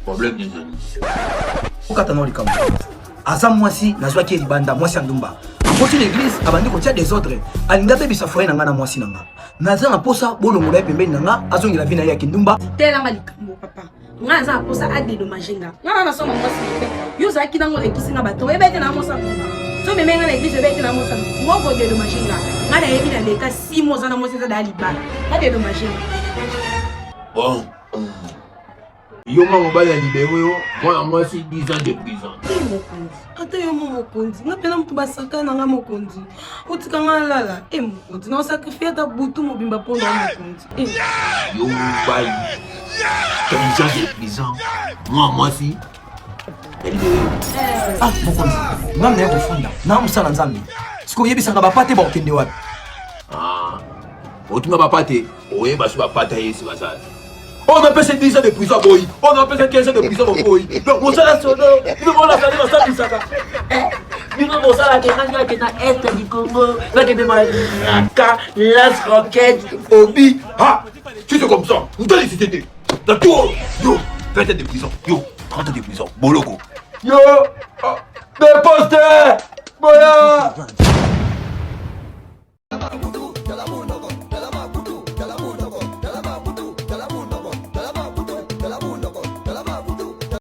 Problème des amis. Okatano likambo. Asa mwasi nazwa ki libanda mwasi andumba. Akoti l'église abandi kotia des ordres. Alinga pe bisa foyer nanga na mwasi nanga. Naza na posa bolongo na pembeni nanga azongi la vina ya kindumba. Tela malikambo papa. Nga naza na posa ade do majenga. Nga na soma mwasi. Yo za ki nango ekisinga bato. Ebete na mosa. So me menga na église ebete na mosa. Ngoko de do majenga. Nga na yebi na leka 6 mois na mwasi za dali ba. Ade do majenga. Bon. Yo m'a mobile ya libéré yo. Moi c'est 10 ans de prison. Mokonzi. Ata yo mokonzi. Nga pena mtu basaka na nga mokonzi. Utika nga lala. Mokonzi. Na sacrifier ta butu mobimba pondo mokonzi. Yo bail. 15 ans de prison. Moi si. Ah mokonzi. Ngam na kufunda. Na msala nzambi. Siko yebisanga bapate ba okende wapi? Ah. Otunga bapate. Oye basu bapate yesi basala. On appelle ces 10 ans de prison, boy. On appelle ces 15 ans de prison, boy. Donc, mon salaire sonore, nous allons la faire dans sa vie, ça. Nous allons mon salaire qui est dans l'Est du Congo. Là, qui est dans Naka, Las Roquettes, Obi. Ah, tu sais comme ça. Vous allez citer. Dans tout. Yo, 20 ans de prison. Yo, 30 ans de prison. Boloko. Yo, des posters. Boya.